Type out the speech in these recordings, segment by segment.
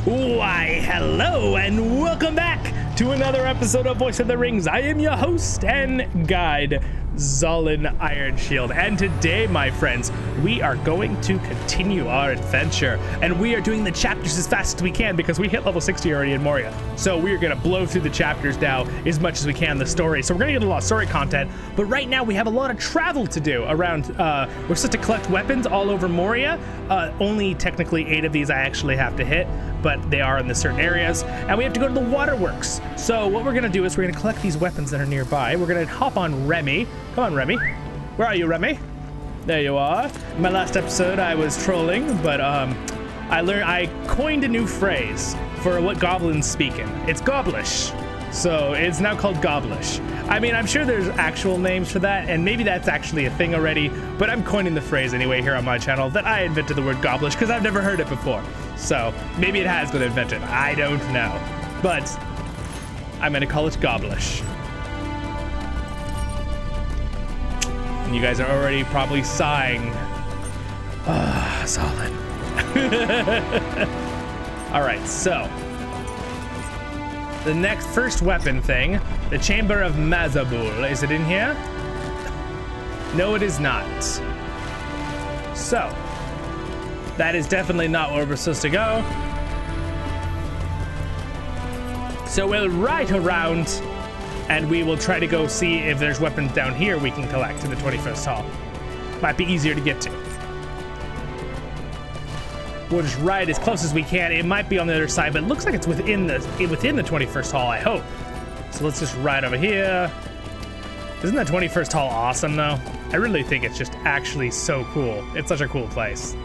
Why, hello and welcome back to another episode of Voice of the Rings. I am your host and guide, Zollin Ironshield, and today, my friends, we are going to continue our adventure, and we are doing the chapters as fast as we can because we hit level 60 already in Moria. So we are going to blow through the chapters now as much as we can, the story. So we're going to get a lot of story content, but right now we have a lot of travel to do around. We're supposed to collect weapons all over Moria. Only technically 8 of these I actually have to hit, but they are in the certain areas, and we have to go to the waterworks. So what we're going to do is we're going to collect these weapons that are nearby. We're going to hop on Remy. Come on, Remy. Where are you, Remy? There you are. In my last episode, I was trolling, but I coined a new phrase for what goblins speak in. It's Goblish. So it's now called Goblish. I mean, I'm sure there's actual names for that, and maybe that's actually a thing already, but I'm coining the phrase anyway here on my channel that I invented the word Goblish because I've never heard it before. So maybe it has been invented. I don't know. But I'm going to call it Goblish. You guys are already probably sighing. Ah, solid. All right, so the first weapon thing, the Chamber of Masabu. Is it in here? No, it is not. So that is definitely not where we're supposed to go. So we'll ride around and we will try to go see if there's weapons down here we can collect in the 21st hall. Might be easier to get to. We'll just ride as close as we can. It might be on the other side, but it looks like it's within the 21st hall, I hope. So let's just ride over here. Isn't that 21st hall awesome, though? I really think it's just actually so cool. It's such a cool place.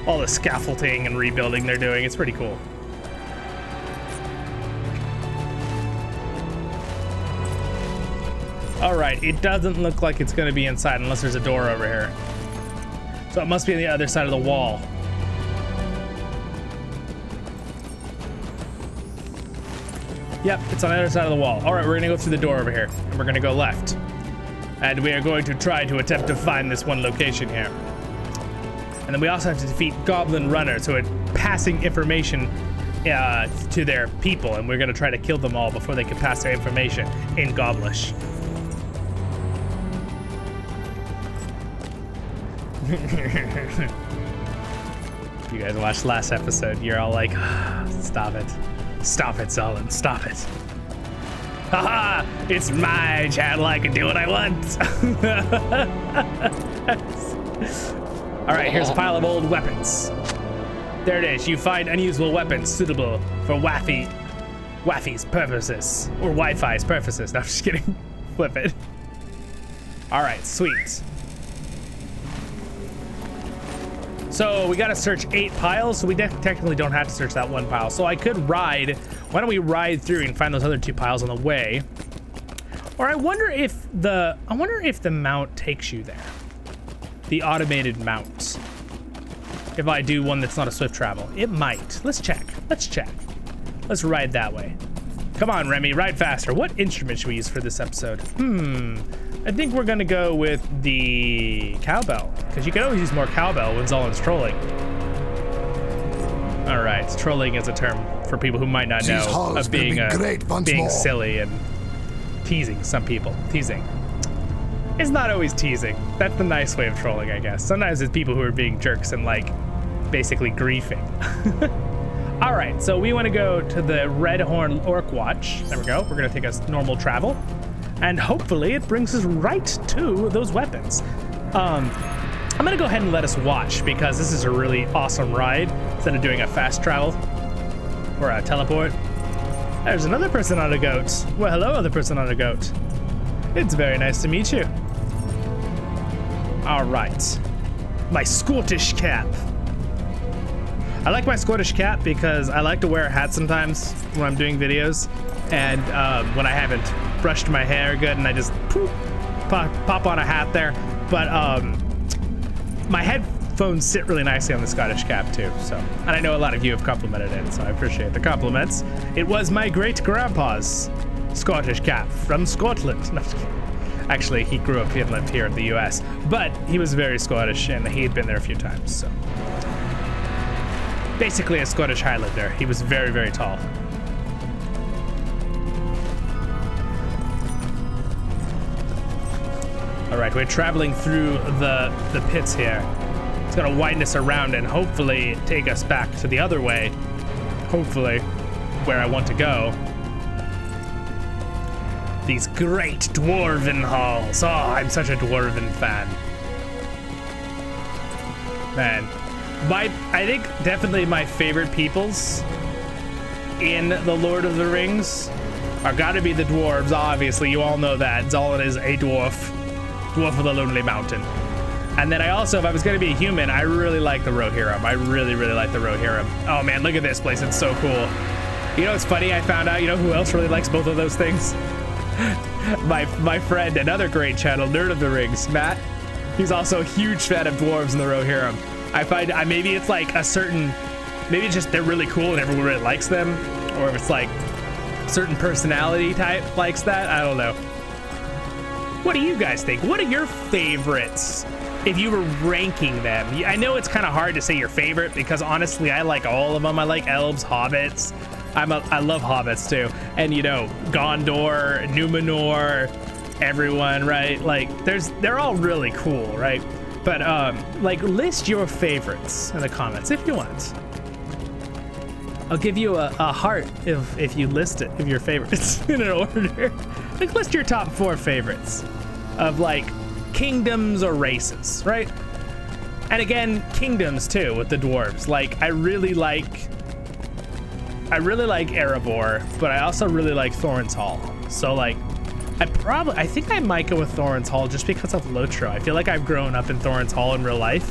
All the scaffolding and rebuilding they're doing, it's pretty cool. All right, it doesn't look like it's gonna be inside unless there's a door over here. So it must be on the other side of the wall. Yep, it's on the other side of the wall. All right, we're gonna go through the door over here, and we're gonna go left. And we are going to try to attempt to find this one location here. And then we also have to defeat goblin runners who are passing information to their people, and we're gonna try to kill them all before they can pass their information in Goblish. If you guys watched last episode, you're all like, stop it. Stop it, Zollin, stop it. Haha, it's my channel, I can do what I want. All right, here's a pile of old weapons. There it is, you find unusable weapons suitable for Waffy's purposes, or Wi-Fi's purposes. No, I'm just kidding, flip it. All right, sweet. So we gotta search 8 piles, so we technically don't have to search that one pile. So I could ride. Why don't we ride through and find those other 2 piles on the way? Or I wonder if the mount takes you there. The automated mount. If I do one that's not a swift travel, it might. Let's check. Let's check. Let's ride that way. Come on, Remy, ride faster. What instrument should we use for this episode? I think we're gonna go with the cowbell, because you can always use more cowbell when Zollin's trolling. All right, trolling is a term for people who might not know of being silly and teasing some people. Teasing. It's not always teasing. That's the nice way of trolling, I guess. Sometimes it's people who are being jerks and like basically griefing. All right, so we want to go to the Red Horn Orc Watch. There we go. We're gonna take us normal travel. And hopefully it brings us right to those weapons. I'm gonna go ahead and let us watch because this is a really awesome ride instead of doing a fast travel or a teleport. There's another person on a goat. Well, hello, other person on a goat. It's very nice to meet you. All right, my Scottish cap. I like my Scottish cap because I like to wear a hat sometimes when I'm doing videos, and when I haven't brushed my hair good and I just pop on a hat there. But my headphones sit really nicely on the Scottish cap too. So, and I know a lot of you have complimented it, so I appreciate the compliments. It was my great grandpa's Scottish cap from Scotland. No, actually, he grew up and lived here in the US, but he was very Scottish and he had been there a few times. So basically a Scottish Highlander. He was very, very tall. All right, we're traveling through the pits here. It's gonna wind us around and hopefully take us back to the other way. Hopefully, where I want to go. These great Dwarven halls. Oh, I'm such a Dwarven fan. Man, I think definitely my favorite peoples in the Lord of the Rings are gotta be the dwarves, obviously. You all know that. Zollin is a dwarf of the Lonely Mountain. And then I also, if I was gonna be a human, I really like the Rohirrim. I really, really like the Rohirrim. Oh man, look at this place, it's so cool. You know, it's funny, I found out, you know who else really likes both of those things? my friend, another great channel, Nerd of the Rings, Matt. He's also a huge fan of dwarves and the Rohirrim. I find, maybe it's like a certain, maybe it's just they're really cool and everyone really likes them, or if it's like certain personality type likes that, I don't know. What do you guys think? What are your favorites if you were ranking them? I know it's kind of hard to say your favorite because honestly, I like all of them. I like elves, hobbits. I love hobbits too. And you know, Gondor, Numenor, everyone, right? Like they're all really cool, right? But like list your favorites in the comments if you want. I'll give you a heart if you list it, if your favorites in an order. Like list your top 4 favorites of like kingdoms or races, right? And again, kingdoms too with the dwarves. Like I really like Erebor, but I also really like Thorin's Hall. So like I think I might go with Thorin's Hall just because of LOTRO. I feel like I've grown up in Thorin's Hall in real life.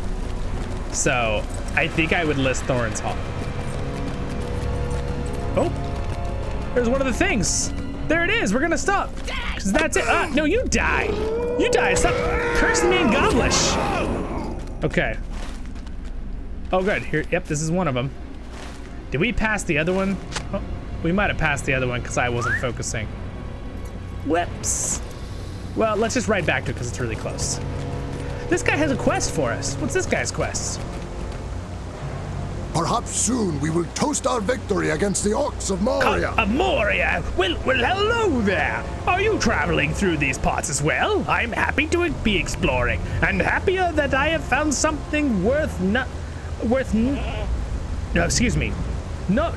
So I think I would list Thorin's Hall. Oh, there's one of the things. There it is. We're gonna stop. Cause that's it. No, you die. You die. Stop cursing me in Goblish. Okay. Oh, good. Here. Yep, this is one of them. Did we pass the other one? Oh, we might have passed the other one because I wasn't focusing. Whoops. Well, let's just ride back to it because it's really close. This guy has a quest for us. What's this guy's quest? Perhaps soon we will toast our victory against the orcs of Moria. Of Moria? Well, hello there. Are you traveling through these parts as well? I'm happy to be exploring, and happier that I have found something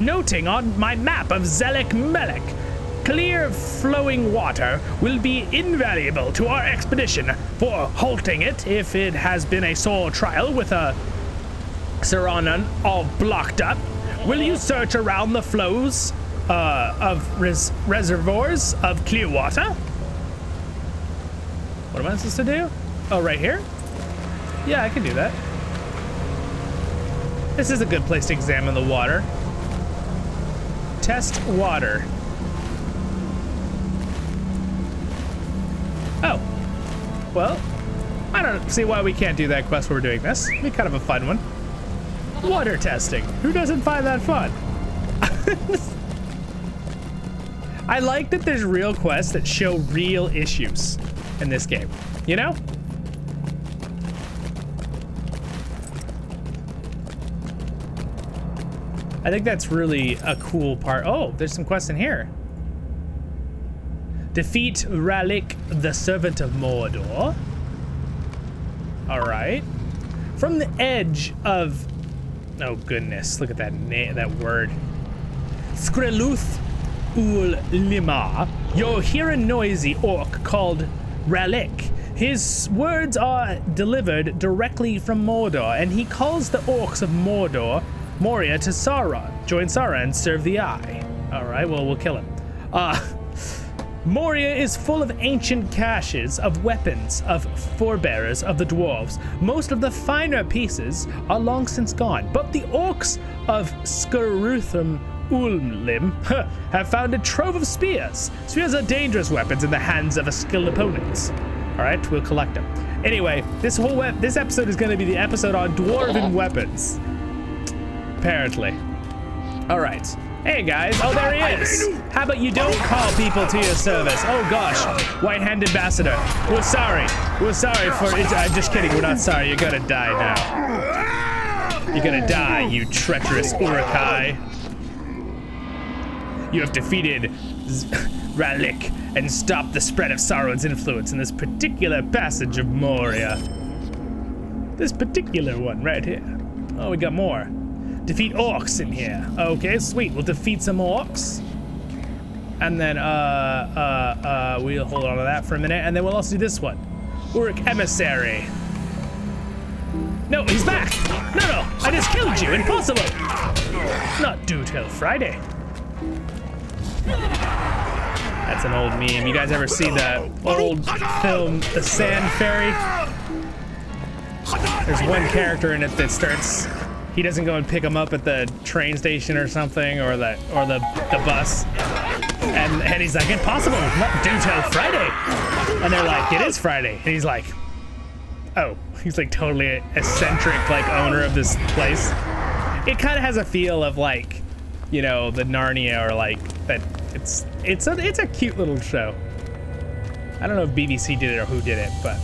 noting on my map of Zelek Melek. Clear flowing water will be invaluable to our expedition. For halting it, if it has been a sore trial with a Saranan all blocked up, will you search around the flows of reservoirs of clear water? What am I supposed to do? Oh, right here? Yeah, I can do that. This is a good place to examine the water. Test water. Oh, well, I don't see why we can't do that quest where we're doing this. It'd be kind of a fun one. Water testing. Who doesn't find that fun? I like that there's real quests that show real issues in this game, you know? I think that's really a cool part. Oh, there's some quests in here. Defeat Relic, the servant of Mordor. All right. From the edge of, oh goodness, look at that word. Skreluth ul Lima, you'll hear a noisy orc called Relic. His words are delivered directly from Mordor, and he calls the orcs of Moria to Sauron. Join Sauron and serve the Eye. All right, well, we'll kill him. Moria is full of ancient caches of weapons of forebearers of the dwarves. Most of the finer pieces are long since gone, but the orcs of Skeruthum Ulmlim have found a trove of spears. Spears are dangerous weapons in the hands of a skilled opponent. All right, we'll collect them. Anyway, this episode is going to be the episode on dwarven weapons. Apparently. All right. Hey guys, oh there he is. How about you don't call people to your service? Oh gosh, white-hand ambassador. We're sorry for it. I'm just kidding, we're not sorry. You're gonna die now. You're gonna die, you treacherous Urukai. You have defeated Relic and stopped the spread of Sauron's influence in this particular passage of Moria. This particular one right here. Oh, we got more. Defeat orcs in here. Okay, sweet. We'll defeat some orcs. And then, we'll hold on to that for a minute. And then we'll also do this one. Uruk Emissary. No, he's back. No, I just killed you. Impossible. Not due till Friday. That's an old meme. You guys ever see the old film, The Sand Fairy? There's one character in it that starts, he doesn't go and pick him up at the train station or something, or the bus. And he's like, impossible, not due till Friday. And they're like, it is Friday. And he's like, oh, he's like totally eccentric, like owner of this place. It kind of has a feel of like, you know, the Narnia, or like that. It's a cute little show. I don't know if BBC did it or who did it, but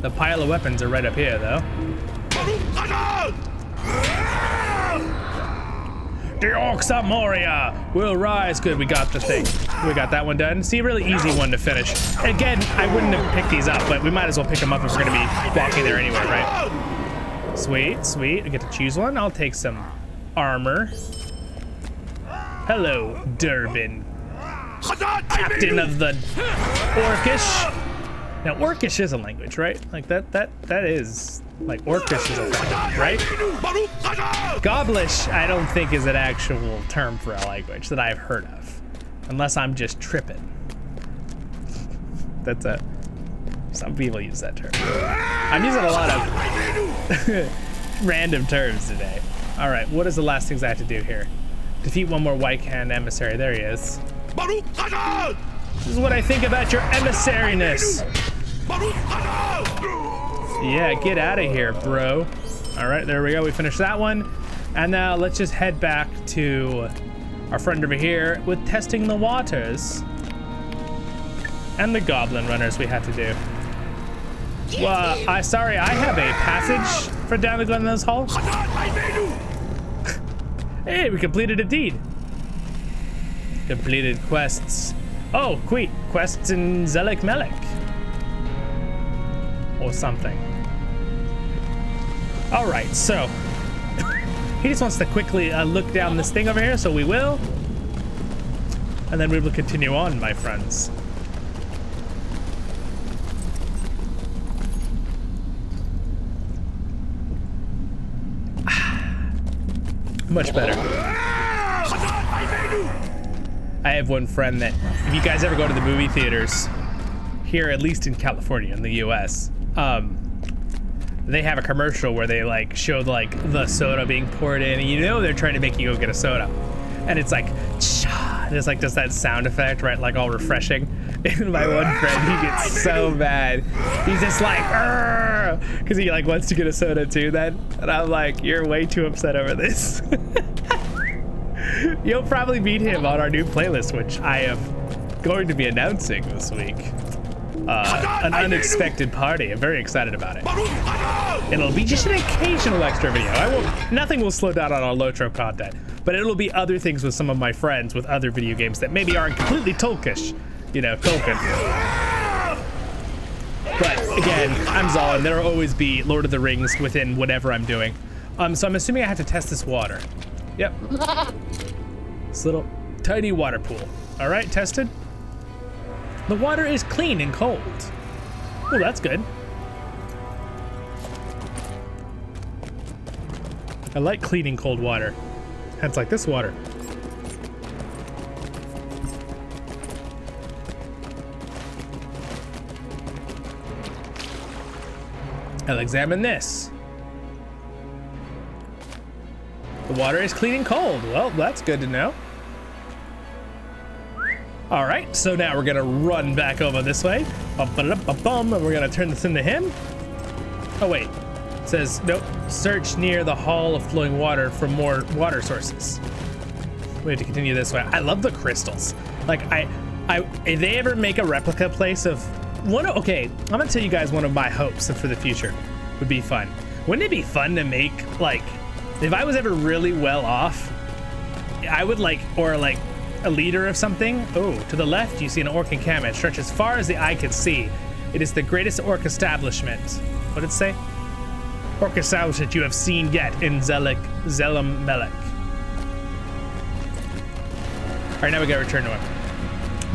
the pile of weapons are right up here, though. The orcs of Moria will rise. Good, we got the thing. We got that one done. See, a really easy one to finish. Again, I wouldn't have picked these up, but we might as well pick them up if we're gonna be walking there anyway, right? Sweet, sweet. I get to choose one. I'll take some armor. Hello, Durbin. Captain of the Orcish. Now, Orcish is a language, right? Like that is, like, Orcish is a language, right? Goblish, I don't think is an actual term for a language that I've heard of. Unless I'm just tripping. Some people use that term. I'm using a lot of random terms today. All right, what is the last things I have to do here? Defeat one more White Hand emissary. There he is. This is what I think about your emissariness. Yeah, get out of here, bro. All right, there we go. We finished that one. And now let's just head back to our friend over here with testing the waters. And the goblin runners we have to do. Well, sorry, I have a passage for down the Glenmills Hall. Hey, we completed a deed. Completed quests. Oh, wait, quests in Zelik Melik. Or something. All right, so he just wants to quickly look down this thing over here, so we will. And then we will continue on, my friends. Much better. I have one friend that, if you guys ever go to the movie theaters, here, at least in California, in the US, they have a commercial where they like showed like the soda being poured in, and you know they're trying to make you go get a soda. And it's like, and it's like just that sound effect, right? Like all refreshing. And my one friend, he gets so mad. He's just like, because he like wants to get a soda too then. And I'm like, you're way too upset over this. You'll probably meet him on our new playlist, which I am going to be announcing this week. An unexpected party. I'm very excited about it. It'll be just an occasional extra video. Nothing will slow down on our LOTRO content, but it'll be other things with some of my friends with other video games that maybe aren't completely Tolkish, you know, Tolkien. But again, I'm Zollin. There'll always be Lord of the Rings within whatever I'm doing. So I'm assuming I have to test this water. Yep. This little tiny water pool. All right, tested. The water is clean and cold. Oh, that's good. I like cleaning cold water. Hence like this water. I'll examine this. The water is clean and cold. Well, that's good to know. All right, so now we're gonna run back over this way. And we're gonna turn this into him. Oh wait, it says, nope, search near the Hall of Flowing Water for more water sources. We have to continue this way. I love the crystals. Like if they ever make a replica place of okay, I'm gonna tell you guys one of my hopes for the future would be fun. Wouldn't it be fun to make, like, if I was ever really well off, I would like, or like a leader of something. Oh, to the left, you see an orc encampment stretch as far as the eye can see. It is the greatest orc establishment. What did it say? Orc establishment you have seen yet in Zellam Melek. All right, now we gotta return to him.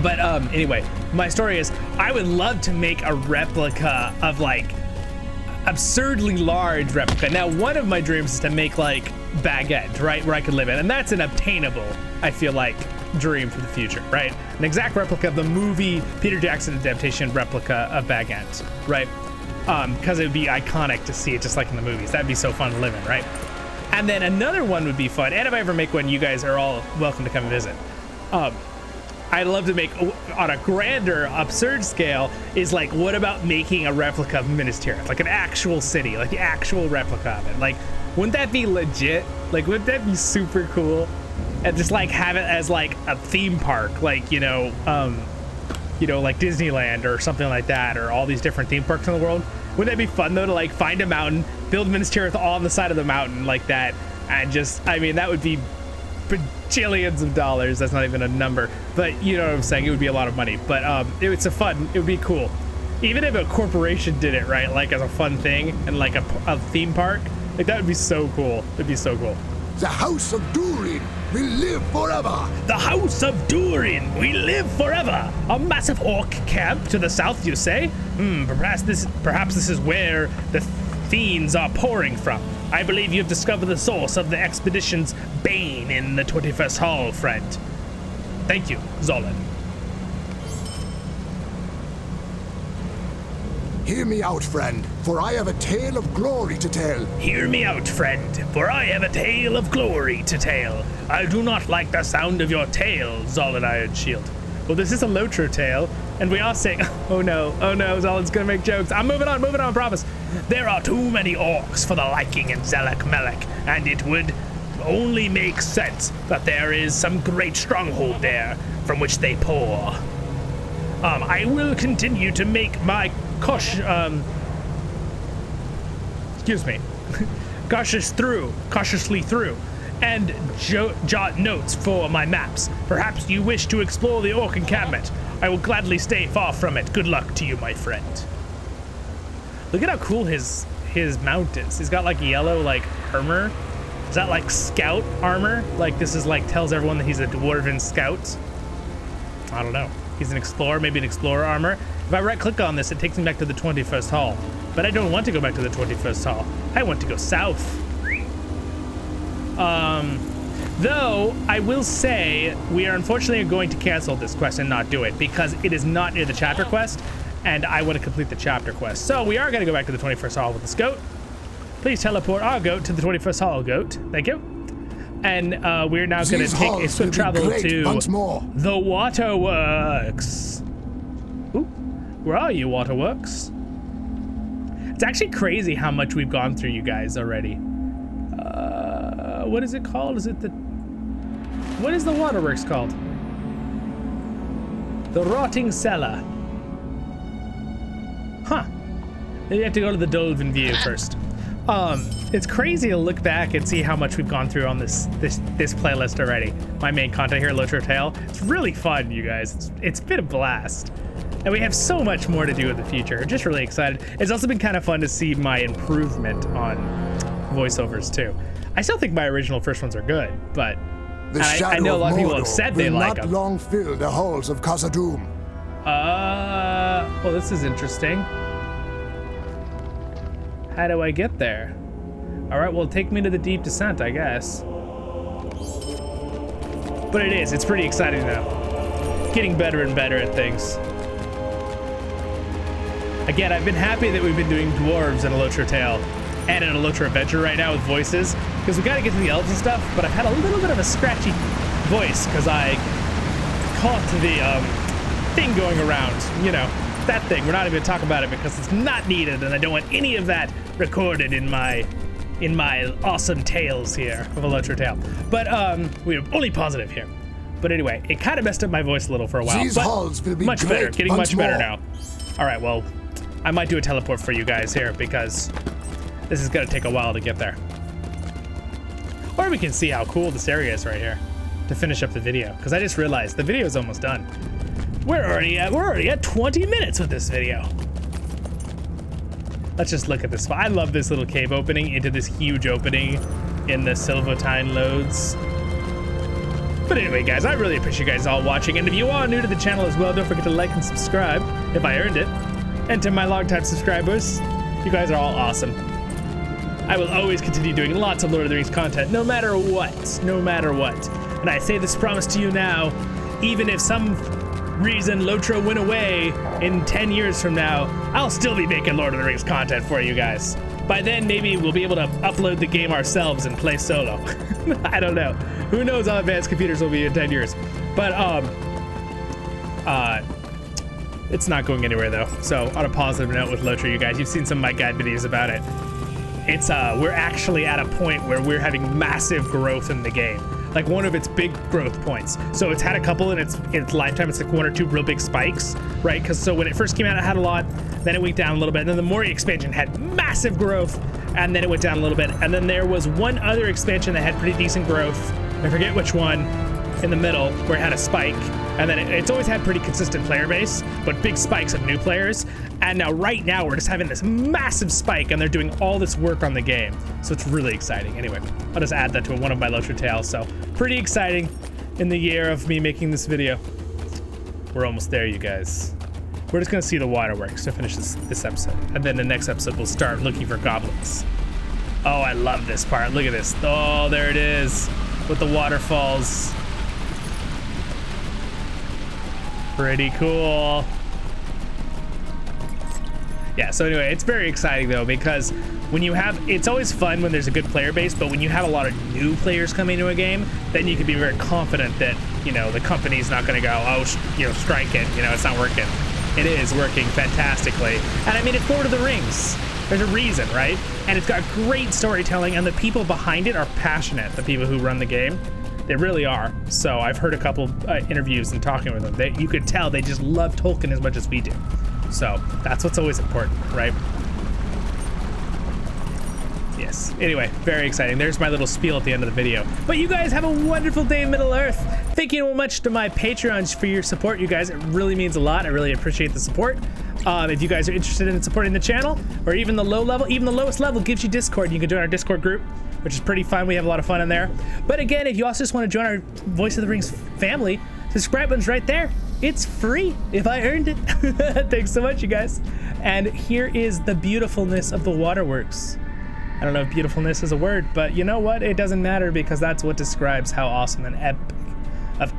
But anyway, my story is I would love to make a replica of like absurdly large replica. Now, one of my dreams is to make like Baguette, right, where I could live in, and that's an obtainable, I feel like, dream for the future, right? An exact replica of the movie Peter Jackson adaptation replica of Baguette, right? Because it would be iconic to see it just like in the movies. That'd be so fun to live in, right? And then another one would be fun, and if I ever make one, you guys are all welcome to come visit. I'd love to make, on a grander, absurd scale, is like, what about making a replica of Minas Tirith? Like an actual city, like the actual replica of it. Like, wouldn't that be legit? Like, wouldn't that be super cool? And just like have it as like a theme park, like, you know, like Disneyland or something like that, or all these different theme parks in the world. Wouldn't that be fun though, to like find a mountain, build Minas Tirith on the side of the mountain like that, and just, I mean, that would be bajillions of dollars. That's not even a number, but you know what I'm saying. It would be a lot of money, but it would be cool. Even if a corporation did it, right, like as a fun thing and like a theme park, like that would be so cool. It'd be so cool. The House of Durin will live forever. The House of Durin, we live forever. A massive orc camp to the south, you say? Perhaps this is where the fiends are pouring from. I believe you've discovered the source of the expedition's bane in the 21st Hall, friend. Thank you, Zollin. Hear me out, friend, for I have a tale of glory to tell. Hear me out, friend, for I have a tale of glory to tell. I do not like the sound of your tale, Zollin Ironshield. Well, this is a LOTRO tale, and we are saying, oh no, Zollin's gonna make jokes. I'm moving on, I promise. There are too many orcs for the liking in Zellam Melek, and it would only make sense that there is some great stronghold there from which they pour. I will continue to make my cautiously through, and jot notes for my maps. Perhaps you wish to explore the orc encampment. I will gladly stay far from it. Good luck to you, my friend. Look at how cool his mount is. He's got like yellow like armor. Is that like scout armor? Like this is like tells everyone that he's a dwarven scout. I don't know. He's an explorer, maybe an explorer armor. If I right click on this, it takes me back to the 21st Hall. But I don't want to go back to the 21st Hall. I want to go south. Though I will say we are unfortunately going to cancel this quest and not do it because it is not near the chapter quest, and I want to complete the chapter quest. So we are going to go back to the 21st Hall with this goat. Please teleport our goat to the 21st Hall, goat. Thank you. And we're now going to take a swift travel to the Waterworks. Ooh, where are you, Waterworks? It's actually crazy how much we've gone through, you guys, already. What is it called? What is the Waterworks called? The Rotting Cellar. Huh. Maybe you have to go to the Dolven View first. It's crazy to look back and see how much we've gone through on this playlist already. My main content here, LOTRO Tale. It's really fun, you guys. It's been a blast. And we have so much more to do in the future. Just really excited. It's also been kind of fun to see my improvement on voiceovers too. I still think my original first ones are good, but I know a lot of people have said they like them. Will not long fill the halls of Khazad-dûm. Well, this is interesting. How do I get there? All right, well, take me to the deep descent, I guess. But it's pretty exciting though. Getting better and better at things. Again, I've been happy that we've been doing dwarves in a LOTRO Tale and in a LOTRO Adventure right now with voices, because we got to get to the elves and stuff, but I've had a little bit of a scratchy voice because I caught the thing going around, you know, that thing. We're not even going to talk about it because it's not needed, and I don't want any of that recorded in my awesome tales here of a LOTRO Tale. But we're only positive here. But anyway, it kind of messed up my voice a little for a while. These halls will be much better, getting much better more. now. All right, well, I might do a teleport for you guys here because This is gonna take a while to get there. Or we can see how cool this area is right here to finish up the video, because I just realized the video is almost done. We're already at 20 minutes with this video. Let's just look at this. I love this little cave opening into this huge opening in the Silvertine Lodes. But anyway, guys, I really appreciate you guys all watching. And if you are new to the channel as well, don't forget to like and subscribe if I earned it. And to my longtime subscribers, you guys are all awesome. I will always continue doing lots of Lord of the Rings content, no matter what, no matter what. And I say this promise to you now, even if some reason LOTRO went away in 10 years from now, I'll still be making Lord of the Rings content for you guys. By then, maybe we'll be able to upload the game ourselves and play solo. I don't know. Who knows how advanced computers will be in 10 years. But, it's not going anywhere though. So on a positive note with LOTRO, you guys, you've seen some of my guide videos about it. It's, we're actually at a point where we're having massive growth in the game. Like one of its big growth points. So it's had a couple in its lifetime. It's like one or two real big spikes, right? Because so when it first came out, it had a lot. Then it went down a little bit. And then the Moria expansion had massive growth, and then it went down a little bit. And then there was one other expansion that had pretty decent growth. I forget which one in the middle where it had a spike. And then it's always had pretty consistent player base, but big spikes of new players. And now right now we're just having this massive spike, and they're doing all this work on the game. So it's really exciting. Anyway, I'll just add that to one of my LOTRO tales. So pretty exciting in the year of me making this video. We're almost there, you guys. We're just gonna see the waterworks to finish this episode. And then the next episode we'll start looking for goblins. Oh, I love this part. Look at this. Oh, there it is with the waterfalls. Pretty cool. Yeah, so anyway, it's very exciting though, because when you have, it's always fun when there's a good player base, but when you have a lot of new players coming into a game, then you can be very confident that, you know, the company's not gonna go, oh, you know, strike it, you know, it's not working. It is working fantastically. And I mean, it's Lord of the Rings. There's a reason, right? And it's got great storytelling, and the people behind it are passionate, the people who run the game. They really are. So I've heard a couple interviews and talking with them. You could tell they just love Tolkien as much as we do. So that's what's always important, right? Yes. Anyway, very exciting. There's my little spiel at the end of the video. But you guys have a wonderful day in Middle Earth. Thank you so much to my Patreons for your support, you guys. It really means a lot. I really appreciate the support. If you guys are interested in supporting the channel, or even the low level, even the lowest level gives you Discord. You can join our Discord group, which is pretty fun. We have a lot of fun in there. But again, if you also just want to join our Voice of the Rings family, subscribe button's right there. It's free if I earned it. Thanks so much, you guys. And here is the beautifulness of the waterworks. I don't know if beautifulness is a word, but you know what? It doesn't matter, because that's what describes how awesome and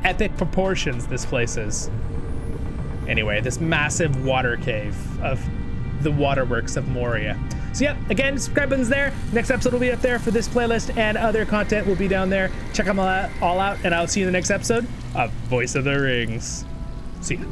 epic proportions this place is. Anyway, this massive water cave of the waterworks of Moria. So yeah, again, subscribe button's there. Next episode will be up there for this playlist, and other content will be down there. Check them all out, and I'll see you in the next episode of Voice of the Rings. See ya.